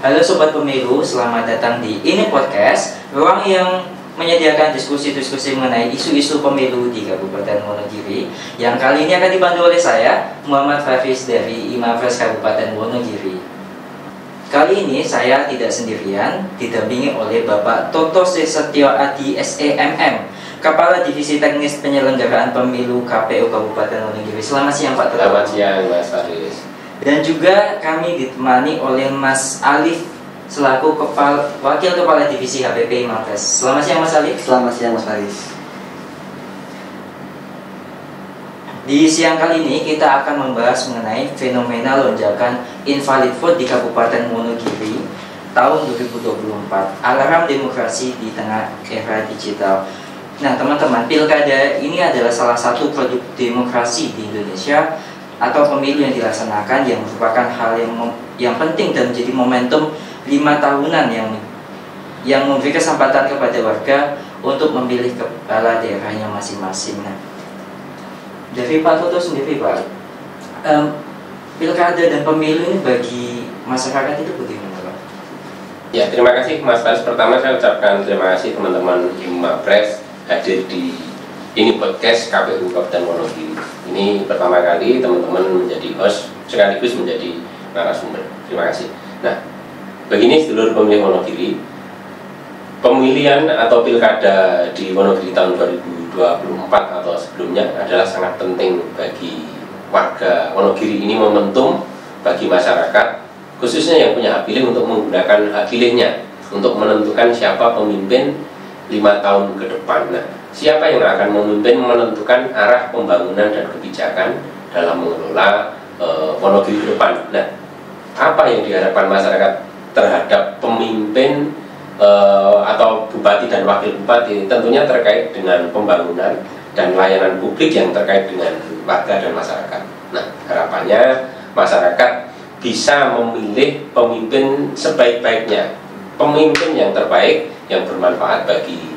Halo Sobat Pemilu, selamat datang di Ini Podcast, ruang yang menyediakan diskusi-diskusi mengenai isu-isu pemilu di Kabupaten Wonogiri. Yang kali ini akan dibantu oleh saya, Muhammad Hafiz dari Imapres Kabupaten Wonogiri. Kali ini saya tidak sendirian, didampingi oleh Bapak Toto Setio Adi SEMM, Kepala Divisi Teknis Penyelenggaraan Pemilu KPU Kabupaten Wonogiri. Selamat siang Pak Toto. Selamat siang Mas Hafiz. Dan juga kami ditemani oleh Mas Alif selaku Wakil Kepala Divisi HPP Imapres. Selamat siang Mas Alif. Selamat siang Mas Haris. Di siang kali ini kita akan membahas mengenai fenomena lonjakan invalid vote di Kabupaten Wonogiri tahun 2024, alarm demokrasi di tengah era digital. Nah teman-teman, pilkada ini adalah salah satu produk demokrasi di Indonesia atau pemilu yang dilaksanakan, yang merupakan hal yang penting dan menjadi momentum 5 tahunan yang memberi kesempatan kepada warga untuk memilih kepala daerahnya masing-masing. Nah, dari Pak Toto sendiri Pak, pilkada dan pemilu ini bagi masyarakat itu bagaimana Pak? Ya, terima kasih Mas Hafiz. Pertama saya ucapkan terima kasih teman-teman Imapres hadir di Ini Podcast KPU Kabupaten Wonogiri. Ini pertama kali teman-teman menjadi host sekaligus menjadi narasumber. Terima kasih. Nah, begini sedulur pemilih Wonogiri, pemilihan atau pilkada di Wonogiri tahun 2024 atau sebelumnya adalah sangat penting bagi warga Wonogiri. Ini momentum bagi masyarakat, khususnya yang punya hak pilih, untuk menggunakan hak pilihnya untuk menentukan siapa pemimpin 5 tahun ke depan. Nah, siapa yang akan memimpin, menentukan arah pembangunan dan kebijakan dalam mengelola Wonogiri ke depan. Nah, apa yang diharapkan masyarakat terhadap pemimpin atau bupati dan wakil bupati? Tentunya terkait dengan pembangunan dan layanan publik yang terkait dengan warga dan masyarakat. Nah, harapannya masyarakat bisa memilih pemimpin sebaik-baiknya, pemimpin yang terbaik yang bermanfaat bagi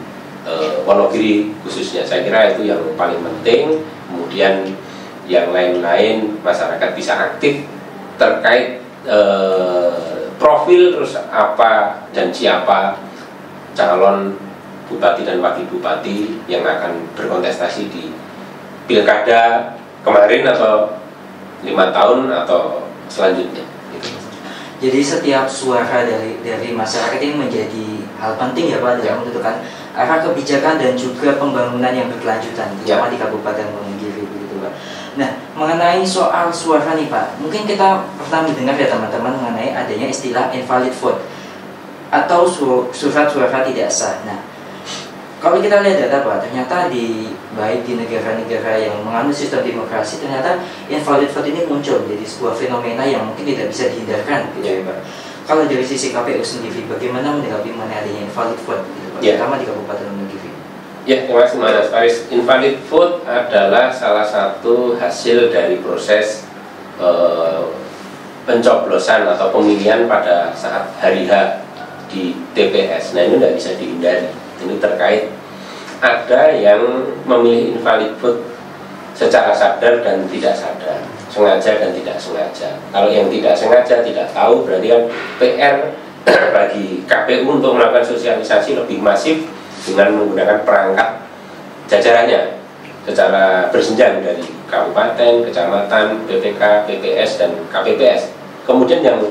Wonogiri khususnya. Saya kira itu yang paling penting. Kemudian yang lain-lain, masyarakat bisa aktif terkait profil, terus apa dan siapa calon bupati dan wakil bupati yang akan berkontestasi di pilkada kemarin atau 5 tahun atau selanjutnya. Jadi setiap suara dari masyarakat ini menjadi hal penting ya Pak dalam menentukan arah kebijakan dan juga pembangunan yang berkelanjutan terutama di Kabupaten Wonogiri begitu Pak. Nah, mengenai soal suara nih Pak, mungkin kita pernah mendengar ya teman-teman mengenai adanya istilah invalid vote atau surat suara tidak sah. Nah, kalau kita lihat data Pak, ternyata baik di negara-negara yang menganut sistem demokrasi, ternyata invalid vote ini muncul menjadi sebuah fenomena yang mungkin tidak bisa dihindarkan gitu ya Pak. Kalau dari sisi KPU sendiri, bagaimana menanggapi mengenai adanya invalid vote gitu Pak, terutama di Kabupaten Wonogiri? Ya, terima kasih Mas Faris. Invalid vote adalah salah satu hasil dari proses pencoblosan atau pemilihan pada saat hari H di TPS. Nah, ini tidak bisa dihindari. Ini terkait ada yang memilih invalid vote secara sadar dan tidak sadar, sengaja dan tidak sengaja. Kalau yang tidak sengaja, tidak tahu, berarti kan PR bagi KPU untuk melakukan sosialisasi lebih masif dengan menggunakan perangkat jajarannya secara berjenjang dari kabupaten, kecamatan, PPK, PPS, dan KPPS. Kemudian yang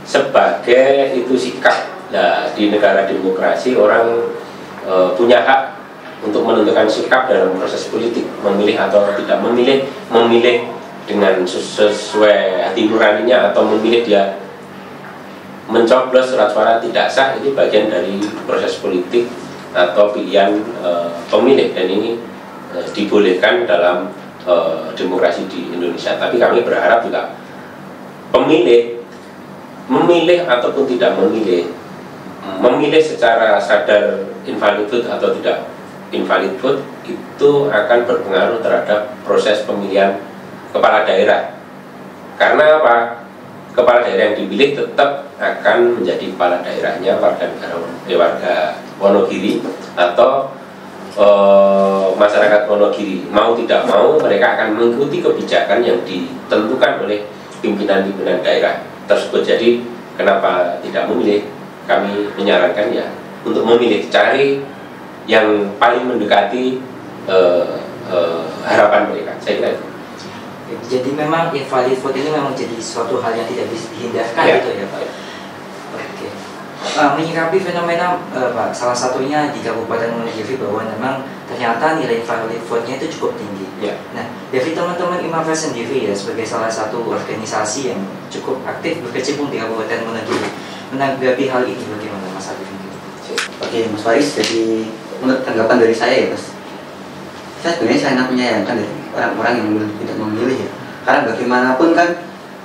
sebagai itu sikap. Nah, di negara demokrasi orang punya hak untuk menentukan sikap dalam proses politik, memilih atau tidak memilih, memilih dengan sesuai hati nuraninya atau memilih dia mencoblos surat suara tidak sah. Itu bagian dari proses politik atau pilihan pemilih, dan ini dibolehkan dalam demokrasi di Indonesia. Tapi kami berharap juga pemilih memilih ataupun tidak memilih secara sadar invalid vote atau tidak invalid vote itu akan berpengaruh terhadap proses pemilihan kepala daerah. Karena apa? Kepala daerah yang dipilih tetap akan menjadi kepala daerahnya warga Wonogiri atau masyarakat Wonogiri. Mau tidak mau mereka akan mengikuti kebijakan yang ditentukan oleh pimpinan-pimpinan daerah tersebut. Jadi kenapa tidak memilih? Kami menyarankan ya untuk memilih, cari yang paling mendekati harapan mereka. Saya kira itu. Jadi memang invalid vote ini memang jadi suatu hal yang tidak bisa dihindarkan gitu ya Pak. Oke. Menyikapi fenomena Pak, salah satunya di Kabupaten Wonogiri bahwa memang ternyata nilai invalid vote-nya itu cukup tinggi. Nah, dari teman-teman IMAPRES sendiri ya sebagai salah satu organisasi yang cukup aktif berkecimpung di Kabupaten Wonogiri, menanggapi hal ini bagaimana Mas Arif? Oke Mas Faris, jadi menurut tanggapan dari saya ya Mas, saya sebenarnya sangat menyayangkan dari orang-orang yang tidak memilih ya. Karena bagaimanapun kan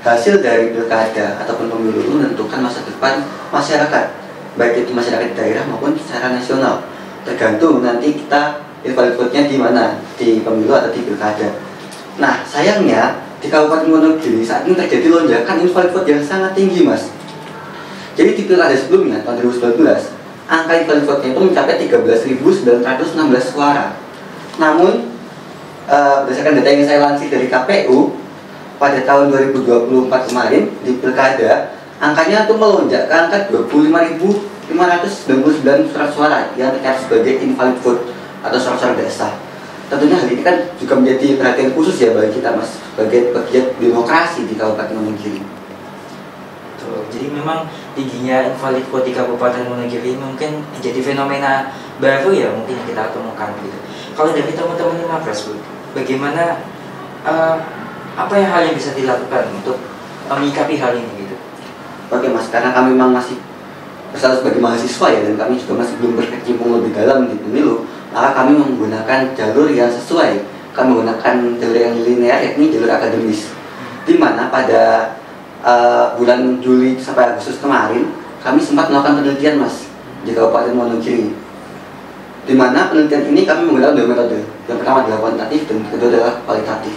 hasil dari pilkada ataupun pemilu itu menentukan masa depan masyarakat, baik itu masyarakat daerah maupun secara nasional. Tergantung nanti kita invalid vote-nya di mana, di pemilu atau di pilkada. Nah sayangnya di Kabupaten Wonogiri saat ini terjadi lonjakan invalid vote yang sangat tinggi Mas. Jadi di pilkada sebelumnya tahun 2019 angka invalid vote-nya itu mencapai 13.916 suara. Namun berdasarkan data yang saya lansir dari KPU pada tahun 2024 kemarin di pilkada, angkanya itu melonjak ke angka 25.599 surat suara yang tercatat sebagai invalid vote atau surat-suara tidak sah. Tentunya hal ini kan juga menjadi perhatian khusus ya bagi kita Mas, sebagai pegiat demokrasi di Kabupaten Wonogiri. Jadi memang tingginya invalid vote di Kabupaten Wonogiri mungkin menjadi fenomena baru ya mungkin kita temukan gitu. Kalau dari teman-teman IMAPRES, bagaimana apa yang hal yang bisa dilakukan untuk menyikapi hal ini gitu? Oke Mas, karena kami memang masih berstatus sebagai mahasiswa ya, dan kami juga masih belum berkecimpung lebih dalam di pemilu, maka kami menggunakan jalur yang sesuai. Kami menggunakan jalur yang linear, yakni jalur akademis, di mana pada bulan Juli sampai Agustus kemarin kami sempat melakukan penelitian Mas di Kabupaten Wonogiri, di mana penelitian ini kami menggunakan dua metode. Yang pertama adalah kuantitatif dan kedua adalah kualitatif.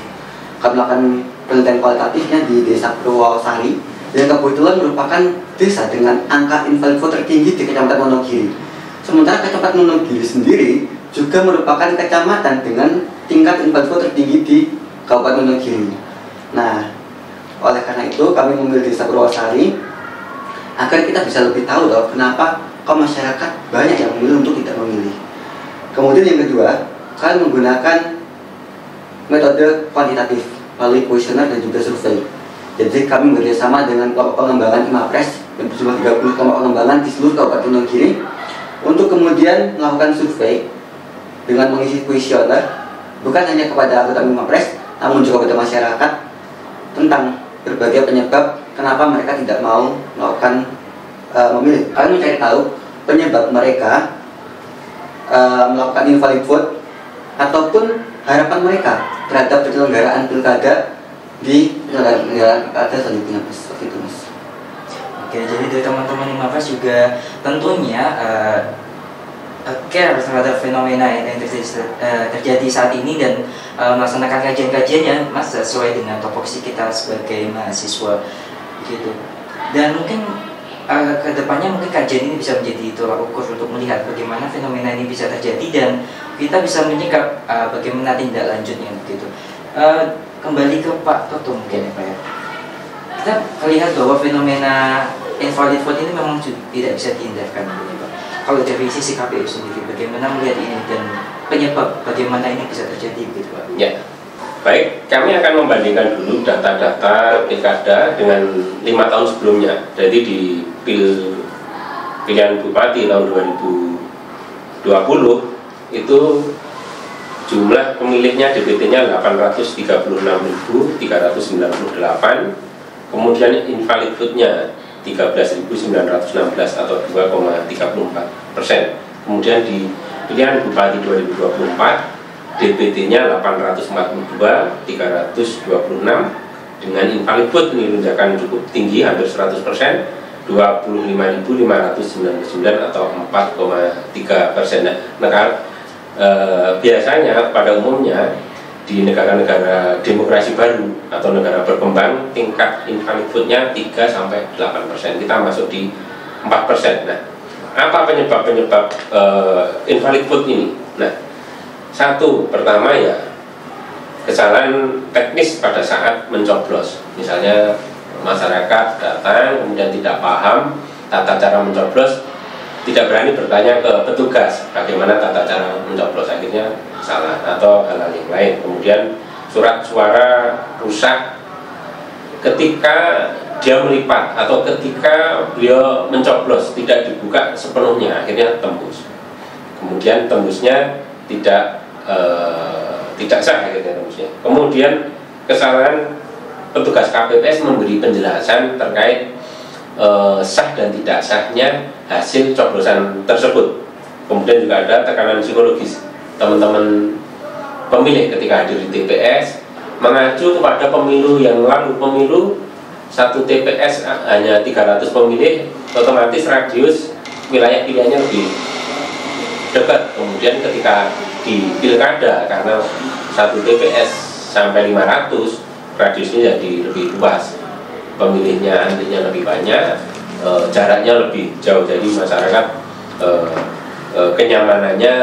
Kami melakukan penelitian kualitatifnya di Desa Purwosari yang kebetulan merupakan desa dengan angka invalid vote tertinggi di Kecamatan Wonogiri. Sementara Kecamatan Wonogiri sendiri juga merupakan kecamatan dengan tingkat invalid vote tertinggi di Kabupaten Wonogiri. Nah, oleh karena itu kami memilih Desa Purwosari agar kita bisa lebih tahu loh kenapa kaum masyarakat banyak yang memilih untuk tidak memilih. Kemudian yang kedua, kami menggunakan metode kuantitatif melalui kuesioner dan juga survei. Jadi kami bekerjasama dengan kelompok pengembangan IMAPRES yang berjumlah 30 kelompok pengembangan di seluruh Kabupaten Wonogiri untuk kemudian melakukan survei dengan mengisi kuesioner bukan hanya kepada anggota IMAPRES namun juga kepada masyarakat tentang berbagai penyebab kenapa mereka tidak mau melakukan memilih. Kami mencari tahu penyebab mereka melakukan invalid vote ataupun harapan mereka terhadap penyelenggaraan pilkada di penyelenggaraan pilkada selanjutnya Mas. Seperti itu Mas. Oke, jadi dari teman-teman IMAPRES juga tentunya care terhadap fenomena yang terjadi saat ini dan melaksanakan kajian-kajian yang Mas sesuai dengan topoksi kita sebagai mahasiswa gitu. Dan mungkin kedepannya mungkin kajian ini bisa menjadi tolak ukur untuk melihat bagaimana fenomena ini bisa terjadi dan kita bisa menyikap bagaimana tindak lanjutnya gitu. Kembali ke Pak Toto mungkin ya Pak ya. Kita melihat bahwa fenomena invalid vote ini memang tidak bisa dihindarkan gitu, Pak. Kalau dari sisi KPU sendiri bagaimana melihat ini dan penyebab bagaimana ini bisa terjadi gitu Pak? Ya. Baik, kami akan membandingkan dulu data-data pilkada dengan 5 tahun sebelumnya. Jadi di pilihan bupati tahun 2020 itu jumlah pemilihnya DPT-nya 836.398, kemudian invalid vote-nya 13.916 atau 2,34%. Kemudian di pilihan bupati 2024 DPT-nya 842.326 dengan invalid vote ini lonjakan cukup tinggi, hampir 100%, 25.599 atau 4,3%. Biasanya pada umumnya di negara-negara demokrasi baru atau negara berkembang tingkat invalid vote-nya 3-8%. Kita masuk di 4%. Nah, apa penyebab invalid vote ini? Nah, satu, pertama ya kesalahan teknis pada saat mencoblos. Misalnya masyarakat datang kemudian tidak paham tata cara mencoblos, tidak berani bertanya ke petugas bagaimana tata cara mencoblos, akhirnya salah atau hal-hal yang lain. Kemudian surat suara rusak ketika dia melipat atau ketika beliau mencoblos tidak dibuka sepenuhnya, akhirnya tembus. Kemudian tembusnya tidak sah, akhirnya tembusnya. Kemudian kesalahan petugas KPPS memberi penjelasan terkait sah dan tidak sahnya hasil coblosan tersebut. Kemudian juga ada tekanan psikologis teman-teman pemilih ketika hadir di TPS, mengacu kepada pemilu yang lalu. Pemilu satu TPS hanya 300 pemilih, otomatis radius wilayah pilihannya lebih dekat. Kemudian ketika di pilkada, karena satu TPS sampai 500, radiusnya jadi lebih luas, pemilihnya antrinya lebih banyak, jaraknya lebih jauh, jadi masyarakat kenyamanannya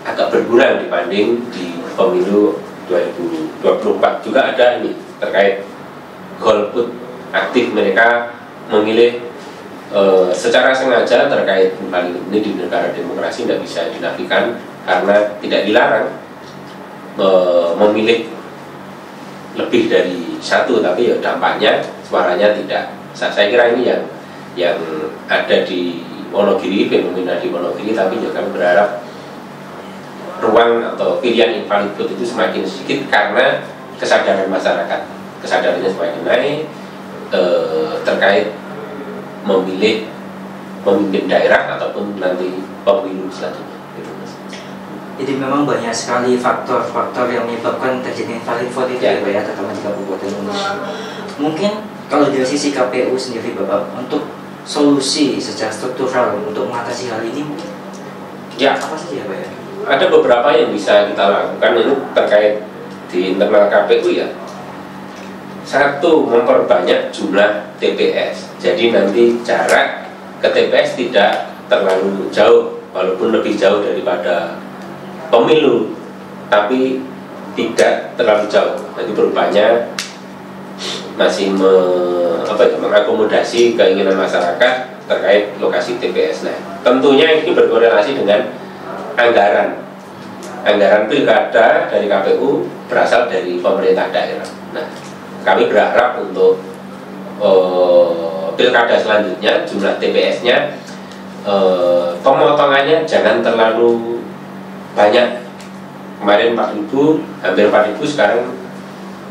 agak berkurang dibanding di pemilu 2024. Juga ada ini terkait golput aktif, mereka memilih secara sengaja terkait paling ini di negara demokrasi tidak bisa dinafikan karena tidak dilarang memilih lebih dari satu, tapi ya dampaknya suaranya tidak sah. Saya kira ini yang ada di Wonogiri, fenomena di Wonogiri, tapi juga kami berharap ruang atau pilihan invalid vote itu semakin sedikit karena kesadaran masyarakat, kesadarannya semakin naik terkait memilih pemimpin daerah ataupun nanti pemilu selanjutnya. Jadi memang banyak sekali faktor-faktor yang menyebabkan terjadi invalid vote itu ya Pak ya, terutama di Kabupaten Indonesia. Mungkin kalau dari sisi KPU sendiri Bapak, untuk solusi secara struktural untuk mengatasi hal ini mungkin apa saja Pak ya? Ada beberapa yang bisa kita lakukan ini terkait di internal KPU ya. Satu, memperbanyak jumlah TPS. Jadi nanti jarak ke TPS tidak terlalu jauh, walaupun lebih jauh daripada pemilu, tapi tidak terlalu jauh. Nanti berupaya masih mengakomodasi keinginan masyarakat terkait lokasi TPS. Nah, tentunya ini berkorelasi dengan anggaran pilkada dari KPU berasal dari pemerintah daerah. Nah, kami berharap untuk pilkada selanjutnya jumlah TPS-nya pemotongannya jangan terlalu banyak. Kemarin 4.000, hampir 4.000, sekarang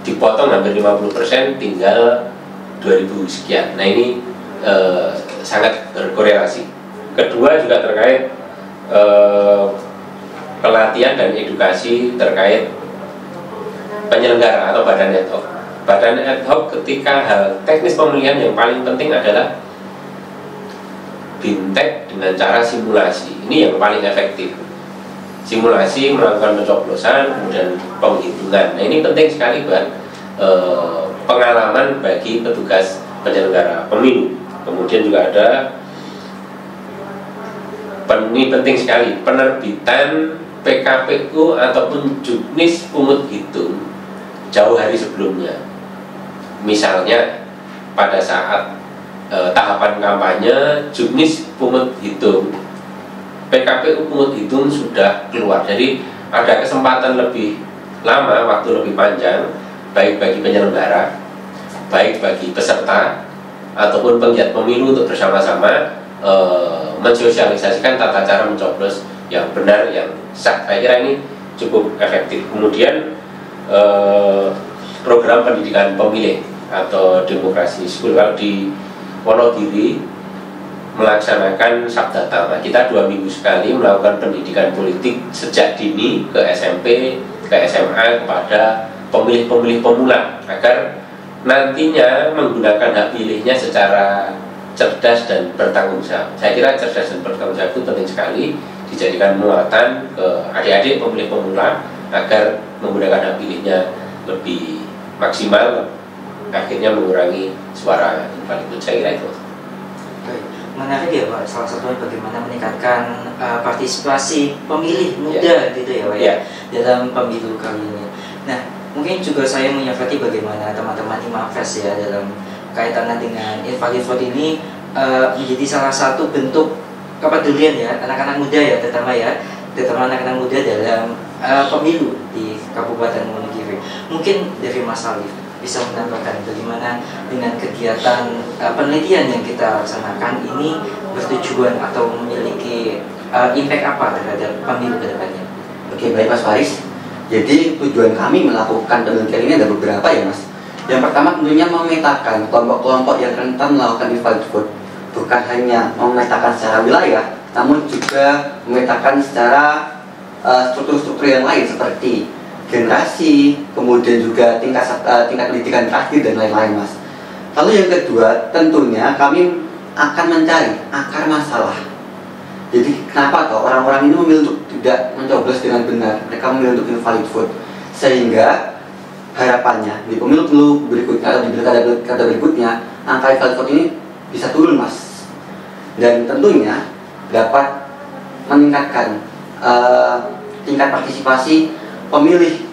dipotong hampir 50%, tinggal 2.000 sekian. Nah, ini sangat berkorelasi. Kedua juga terkait pelatihan dan edukasi terkait penyelenggara atau badan ad hoc. Badan ad hoc ketika hal teknis pemilihan yang paling penting adalah bintek dengan cara simulasi. Ini yang paling efektif. Simulasi melakukan pencoblosan, kemudian penghitungan. Nah, ini penting sekali buat pengalaman bagi petugas penyelenggara pemilu. Kemudian juga ada ini penting sekali, penerbitan PKPU ataupun juknis pungut hitung jauh hari sebelumnya. Misalnya pada saat tahapan kampanye, juknis pungut hitung, PKPU pungut hitung sudah keluar. Jadi ada kesempatan lebih lama, waktu lebih panjang, baik bagi penyelenggara, baik bagi peserta ataupun penggiat pemilu untuk bersama-sama mensosialisasikan tata cara mencoblos yang benar, yang sah. Saya kira ini cukup efektif. Kemudian program pendidikan pemilih atau demokrasi school di Wonogiri melaksanakan Sabda Tama. Kita 2 minggu sekali melakukan pendidikan politik sejak dini ke SMP, ke SMA kepada pemilih-pemilih pemula agar nantinya menggunakan hak pilihnya secara cerdas dan bertanggung jawab. Saya kira cerdas dan bertanggung jawab itu penting sekali dijadikan muatan ke adik-adik pemilih pemula agar menggunakan hak pilihnya lebih maksimal, akhirnya mengurangi suara invalid. Saya kira itu. Menarik ya Pak, salah satunya bagaimana meningkatkan partisipasi pemilih muda gitu ya Pak ya, dalam pemilu kali ini. Nah, mungkin juga saya menyoroti bagaimana teman-teman Imafres ya dalam kaitannya dengan invalid vote ini menjadi salah satu bentuk kepedulian ya anak-anak muda ya, terutama anak-anak muda dalam pemilu di Kabupaten Wonogiri. Mungkin dari Mas Alif bisa menambahkan bagaimana dengan kegiatan penelitian yang kita laksanakan ini bertujuan atau memiliki impact apa terhadap pemilu ke depannya. Oke, baik Mas Faris. Jadi tujuan kami melakukan penelitian ini ada beberapa ya Mas. Yang pertama tentunya memetakan kelompok-kelompok yang rentan melakukan invalid vote. Bukan hanya memetakan secara wilayah, namun juga memetakan secara struktur-struktur yang lain seperti generasi, kemudian juga tingkat pendidikan terakhir dan lain-lain Mas. Lalu yang kedua, tentunya kami akan mencari akar masalah. Jadi kenapa toh orang-orang ini memilih untuk tidak mencoblos dengan benar, mereka memilih untuk invalid vote, sehingga harapannya di pemilu berikutnya atau di pilkada berikutnya angka invalid vote ini bisa turun Mas, dan tentunya dapat meningkatkan tingkat partisipasi pemilih,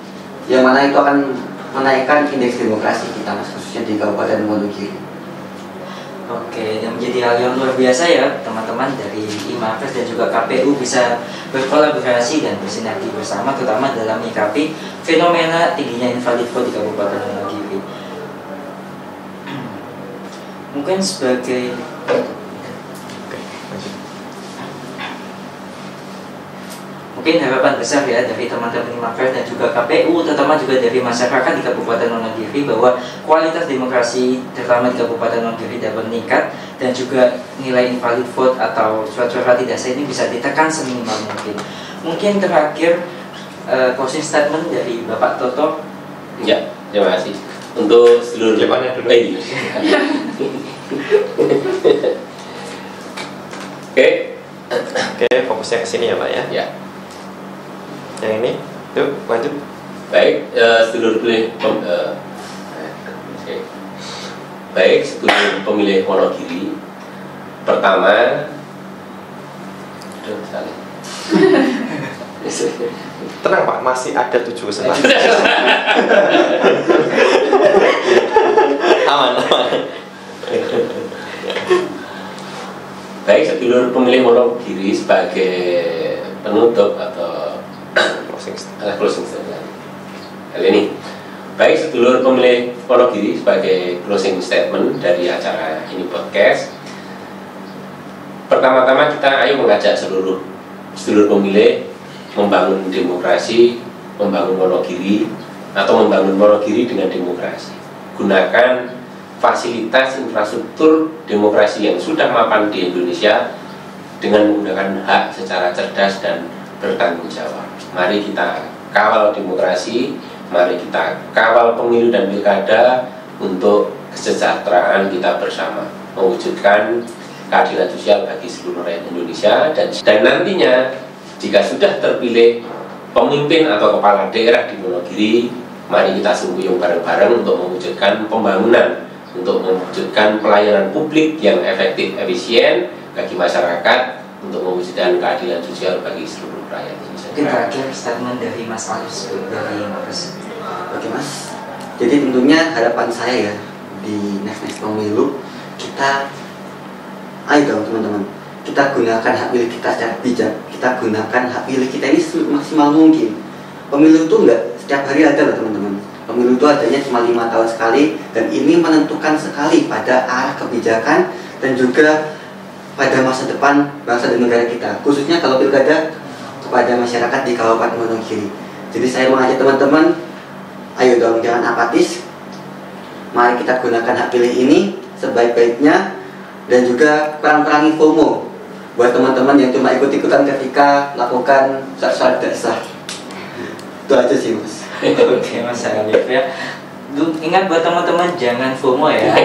yang mana itu akan menaikkan indeks demokrasi kita Mas, khususnya di Kabupaten Wonogiri. Oke, yang menjadi hal yang luar biasa ya teman-teman dari Imafres dan juga KPU bisa berkolaborasi dan bersinergi bersama, terutama dalam menyikapi fenomena tingginya invalid vote di Kabupaten Wonogiri. Mungkin sebagai mungkin harapan besar ya dari teman-teman Imafres dan juga KPU, terutama juga dari masyarakat di Kabupaten Wonogiri, bahwa kualitas demokrasi terutama di Kabupaten Wonogiri dapat meningkat dan juga nilai invalid vote atau surat-surat tidak sah ini bisa ditekan seminimal mungkin. Mungkin terakhir closing statement dari Bapak Toto. Ya, terima kasih untuk seluruh Jawabannya dulu. Oke, fokusnya ke sini ya Pak ya. Ya. Yang ini, yuk lanjut. Baik, sedulur pemilih Wonogiri. Pertama, Tenang Pak, masih ada 7 kesempatan. Aman. Baik, sedulur pemilih Wonogiri, sebagai penutup atau closing statement kali ini. Baik, sedulur pemilih Wonogiri, sebagai closing statement dari acara ini podcast. Pertama-tama kita ayo mengajak seluruh sedulur pemilih membangun demokrasi, membangun Wonogiri, atau membangun Wonogiri dengan demokrasi. Gunakan fasilitas infrastruktur demokrasi yang sudah mapan di Indonesia dengan menggunakan hak secara cerdas dan bertanggung jawab. Mari kita kawal demokrasi, mari kita kawal pemilu dan pilkada untuk kesejahteraan kita bersama, mewujudkan keadilan sosial bagi seluruh rakyat Indonesia, dan nantinya jika sudah terpilih pemimpin atau kepala daerah di Wonogiri, mari kita sungguh bareng-bareng untuk mewujudkan pembangunan, untuk mewujudkan pelayanan publik yang efektif, efisien bagi masyarakat, untuk mewujudkan keadilan sosial bagi seluruh rakyat Indonesia. Mungkin terakhir statement dari Mas Alif dari Imafres. Oke Mas, jadi tentunya harapan saya ya di next pemilu, kita ayo dong teman-teman, kita gunakan hak pilih kita secara bijak. Kita gunakan hak pilih kita ini semaksimal mungkin. Pemilu itu enggak setiap hari ada loh teman-teman. Pemilu itu adanya cuma 5 tahun sekali, dan ini menentukan sekali pada arah kebijakan dan juga pada masa depan bangsa dan negara kita, khususnya kalau pilkada kepada masyarakat di Kabupaten Wonogiri. Jadi saya mengajak teman-teman, ayo dong jangan apatis. Mari kita gunakan hak pilih ini sebaik-baiknya, dan juga kurang-kurangi FOMO buat teman-teman yang cuma ikut-ikutan ketika melakukan surat dasar. Itu aja sih Mas. Oke Mas Alif ya. Ingat buat teman-teman jangan FOMO ya.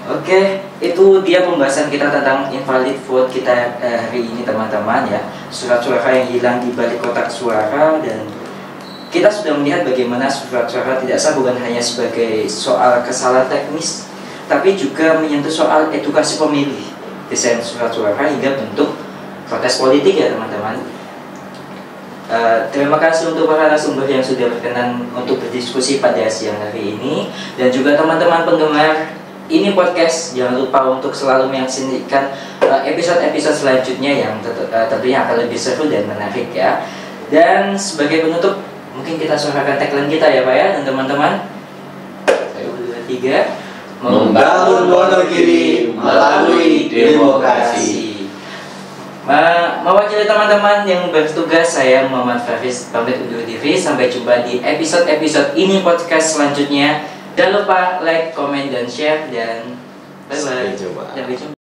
Oke, itu dia pembahasan kita tentang invalid vote kita hari ini teman-teman ya. Surat suara yang hilang di balik kotak suara, dan kita sudah melihat bagaimana surat suara tidak sah bukan hanya sebagai soal kesalahan teknis, tapi juga menyentuh soal edukasi pemilih, desain surat suara hingga bentuk protes politik ya teman-teman. Terima kasih untuk para narasumber yang sudah berkenan untuk berdiskusi pada siang hari ini, dan juga teman-teman penggemar ini podcast. Jangan lupa untuk selalu menyaksikan episode-episode selanjutnya yang tentunya akan lebih seru dan menarik ya. Dan sebagai penutup, mungkin kita suarakan tagline kita ya Pak ya, dan teman-teman. 1, 2, 3, membangun Wonogiri melalui demokrasi. Mewakili teman-teman yang bertugas, saya Muhammad Faris pamit undur diri. Sampai jumpa di episode-episode ini podcast selanjutnya. Jangan lupa like, comment, dan share, dan bye-bye. Sampai jumpa. Sampai jumpa.